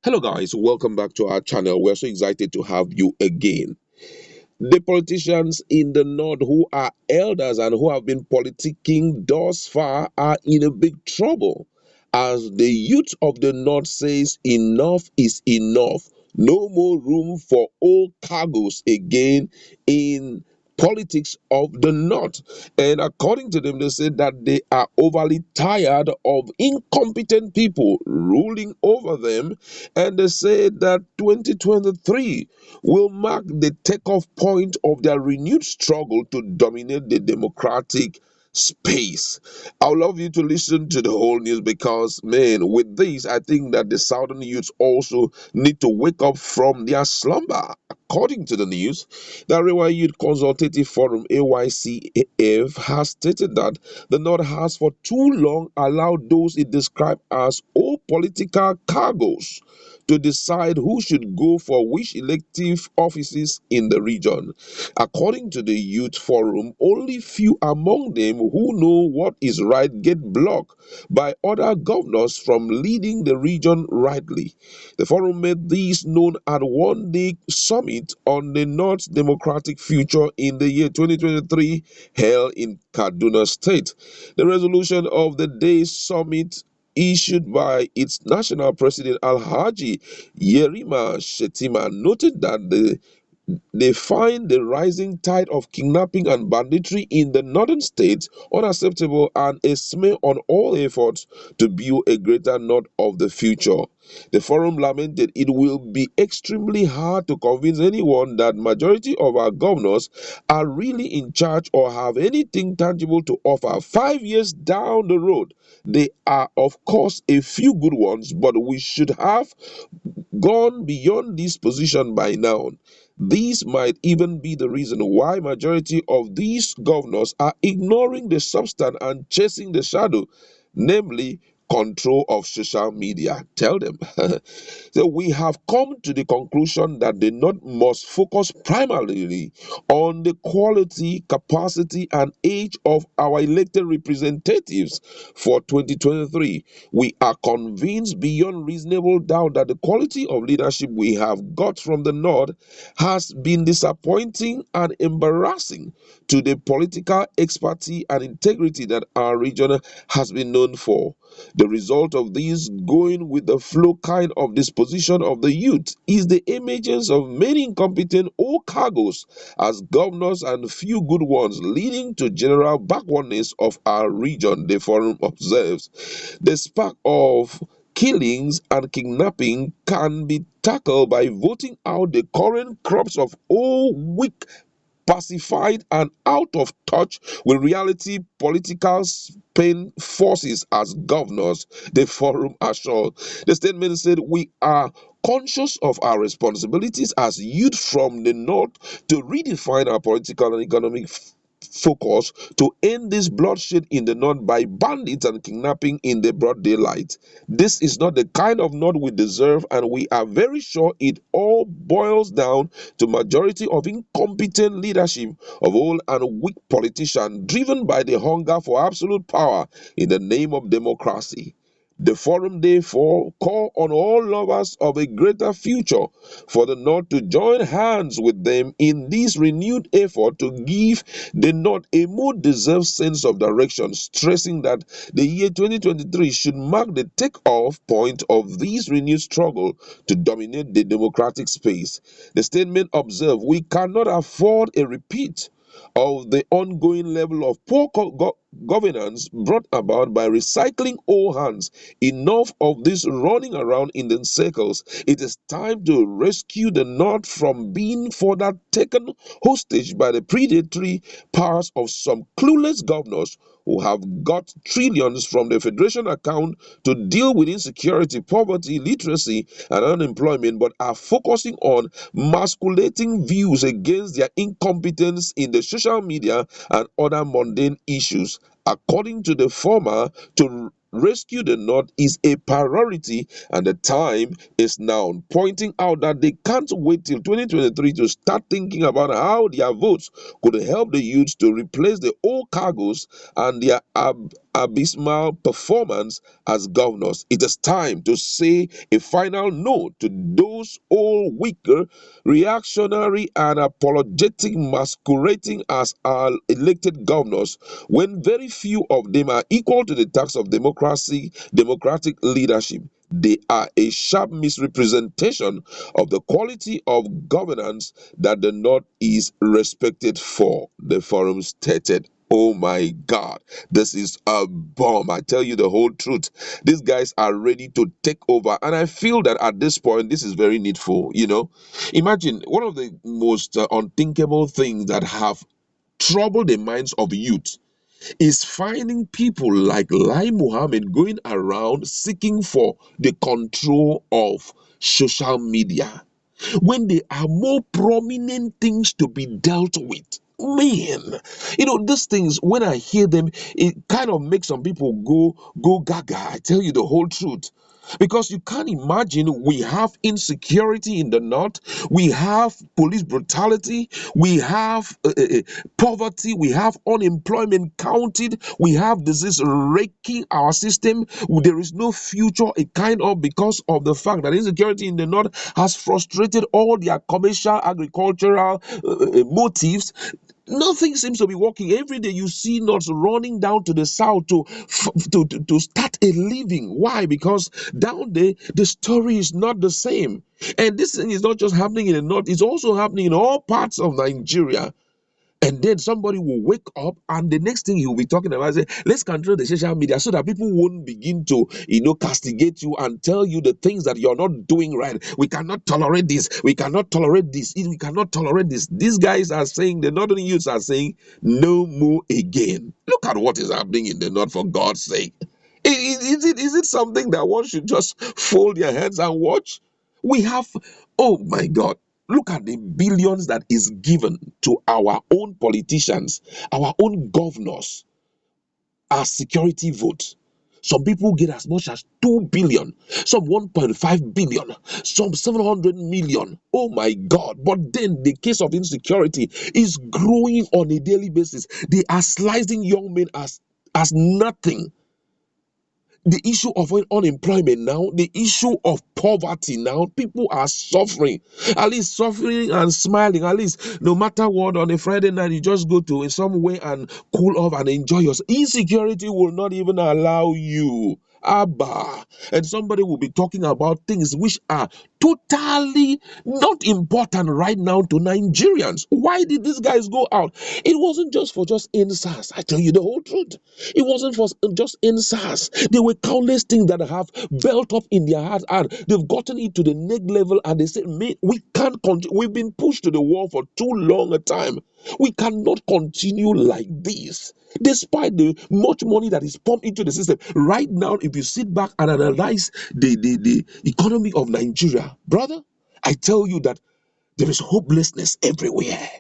Hello guys, welcome back to our channel. We're so excited to have you again. The politicians in the north who are elders and who have been politicking thus far are in a big trouble, as the youth of the north says enough is enough. No more room for old cargoes again in politics of the north. And according to them, they said that they are overly tired of incompetent people ruling over them, and they said that 2023 will mark the takeoff point of their renewed struggle to dominate the democratic space. I would love you to listen to the whole news because, man, with this, I think that the southern youths also need to wake up from their slumber. According to the news, the Arewa Youth Consultative Forum (AYCAF) has stated that the North has for too long allowed those it described as all political cargoes to decide who should go for which elective offices in the region. According to the Youth Forum, only few among them who know what is right get blocked by other governors from leading the region rightly. The forum made this known at one-day summit on the North's democratic future in the year 2023 held in Kaduna State. The resolution of the day's summit issued by its national president Alhaji Yerima Shettima noted that they find the rising tide of kidnapping and banditry in the northern states unacceptable and a smear on all efforts to build a greater north of the future. The forum lamented it will be extremely hard to convince anyone that majority of our governors are really in charge or have anything tangible to offer. 5 years down the road, there are of course a few good ones, but we should have gone beyond this position by now. This might even be the reason why majority of these governors are ignoring the substance and chasing the shadow, namely control of social media. Tell them. So we have come to the conclusion that the North must focus primarily on the quality, capacity, and age of our elected representatives for 2023. We are convinced beyond reasonable doubt that the quality of leadership we have got from the North has been disappointing and embarrassing to the political expertise and integrity that our region has been known for. The result of this going with the flow kind of disposition of the youth is the emergence of many incompetent old cargoes as governors and few good ones, leading to general backwardness of our region, the forum observes. The spark of killings and kidnapping can be tackled by voting out the current crops of old, weak, pacified, and out of touch with reality political Spain forces as governors, the forum assured. The statement said, we are conscious of our responsibilities as youth from the north to redefine our political and economic focus to end this bloodshed in the north by bandits and kidnapping in the broad daylight. This is not the kind of north we deserve, and we are very sure it all boils down to majority of incompetent leadership of old and weak politicians driven by the hunger for absolute power in the name of democracy. The forum therefore call on all lovers of a greater future for the North to join hands with them in this renewed effort to give the North a more deserved sense of direction, stressing that the year 2023 should mark the takeoff point of this renewed struggle to dominate the democratic space. The statement observed, we cannot afford a repeat of the ongoing level of poor governance brought about by recycling old hands. Enough of this running around in the circles. It is time to rescue the North from being further taken hostage by the predatory powers of some clueless governors who have got trillions from the federation account to deal with insecurity, poverty, illiteracy, and unemployment, but are focusing on masculating views against their incompetence in the social media and other mundane issues. According to the former, to rescue the North is a priority and the time is now, pointing out that they can't wait till 2023 to start thinking about how their votes could help the youth to replace the old cargoes and their abysmal performance as governors. It is time to say a final no to those old, weaker, reactionary, and apologetic masquerading as our elected governors when very few of them are equal to the task of democratic leadership. They are a sharp misrepresentation of the quality of governance that the North is respected for, the forum stated. Oh my God, this is a bomb. I tell you the whole truth. These guys are ready to take over. And I feel that at this point, this is very needful. Imagine one of the most unthinkable things that have troubled the minds of youth is finding people like Lai Mohammed going around seeking for the control of social media when there are more prominent things to be dealt with. Man, these things, when I hear them, it kind of makes some people go gaga. I tell you the whole truth. Because you can't imagine, we have insecurity in the north, we have police brutality, we have poverty, we have unemployment counted, we have disease raking our system. There is no future, because of the fact that insecurity in the north has frustrated all their commercial, agricultural motives. Nothing seems to be working. Every day you see Norths running down to the south to start a living. Why? Because down there the story is not the same. And this thing is not just happening in the north, it's also happening in all parts of Nigeria. And then somebody will wake up, and the next thing he'll be talking about is, let's control the social media so that people won't begin to, castigate you and tell you the things that you're not doing right. We cannot tolerate this. We cannot tolerate this. We cannot tolerate this. These guys are saying, the northern youths are saying, no more again. Look at what is happening in the north, for God's sake. Is it something that one should just fold their hands and watch? We have, oh my God, look at the billions that is given to our own politicians, our own governors, as security votes. Some people get as much as 2 billion, some 1.5 billion, some 700 million. Oh my God. But then the case of insecurity is growing on a daily basis. They are slicing young men as nothing. The issue of unemployment now, the issue of poverty now, people are suffering, at least suffering and smiling. At least, no matter what, on a Friday night, you just go to some way and cool off and enjoy yourself. Insecurity will not even allow you. Abba. And somebody will be talking about things which are totally not important right now to Nigerians. Why did these guys go out? It wasn't just for just INSAS. I tell you the whole truth. It wasn't for just INSAS. There were countless things that have built up in their hearts, and they've gotten it to the next level, and they said, "Man, we can't continue. We've been pushed to the wall for too long a time. We cannot continue like this." Despite the much money that is pumped into the system right now, if you sit back and analyze the economy of Nigeria, brother, I tell you that there is hopelessness everywhere.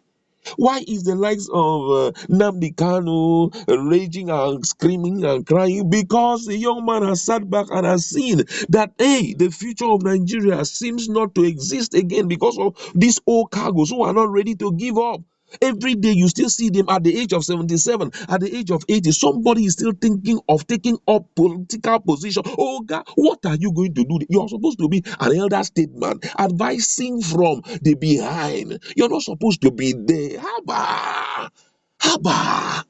Why is the likes of Nnamdi Kanu raging and screaming and crying? Because the young man has sat back and has seen that, hey, the future of Nigeria seems not to exist again because of these old cargoes who are not ready to give up. Every day you still see them at the age of 77, at the age of 80. Somebody is still thinking of taking up political position. Oh God, what are you going to do? You are supposed to be an elder statesman, advising from the behind. You're not supposed to be there. Haba. Haba.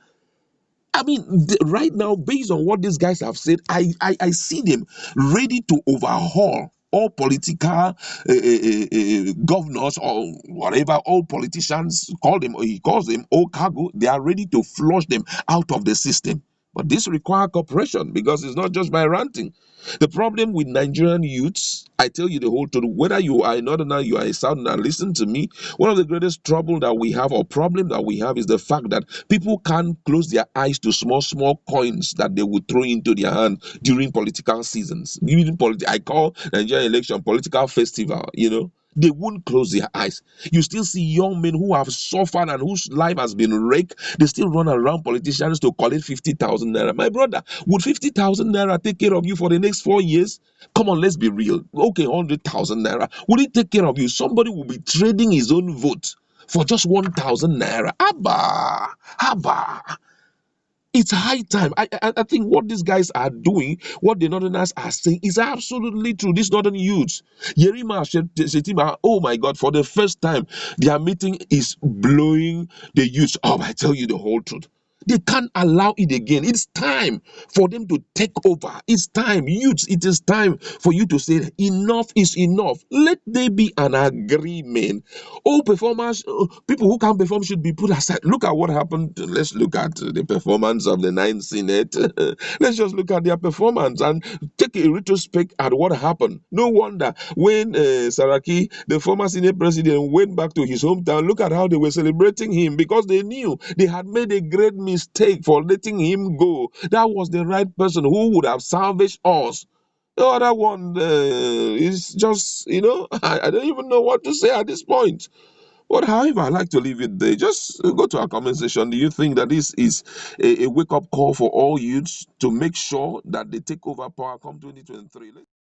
I mean, right now, based on what these guys have said, I see them ready to overhaul all political governors or whatever, all politicians call them, or he calls them, all cargo. They are ready to flush them out of the system. But this requires cooperation, because it's not just by ranting. The problem with Nigerian youths, I tell you the whole truth, whether you are a northerner, you are a southerner, listen to me. One of the greatest trouble that we have, or problem that we have, is the fact that people can't close their eyes to small coins that they would throw into their hand during political seasons. I call Nigerian election political festival. They won't close their eyes. You still see young men who have suffered and whose life has been wrecked. They still run around politicians to collect 50,000 naira. My brother, would 50,000 naira take care of you for the next 4 years? Come on, let's be real. Okay, 100,000 naira. Would it take care of you? Somebody will be trading his own vote for just 1,000 naira. Abba. It's high time. I think what these guys are doing, what the Northerners are saying, is absolutely true. These Northern youths, Yerima, Shettima, oh my God, for the first time, their meeting is blowing the youths up. I tell you the whole truth. They can't allow it again. It's time for them to take over. It's time, youths, it is time for you to say enough is enough. Let there be an agreement. All performers, people who can't perform should be put aside. Look at what happened. Let's look at the performance of the Ninth Senate. Let's just look at their performance and take a retrospect at what happened. No wonder when Saraki, the former Senate president, went back to his hometown, look at how they were celebrating him because they knew they had made a great mistake for letting him go. That was the right person who would have salvaged us. The other one is just, I don't even know what to say at this point. But however, I like to leave it there. Just go to our comment section. Do you think that this is a wake up call for all youths to make sure that they take over power come 2023?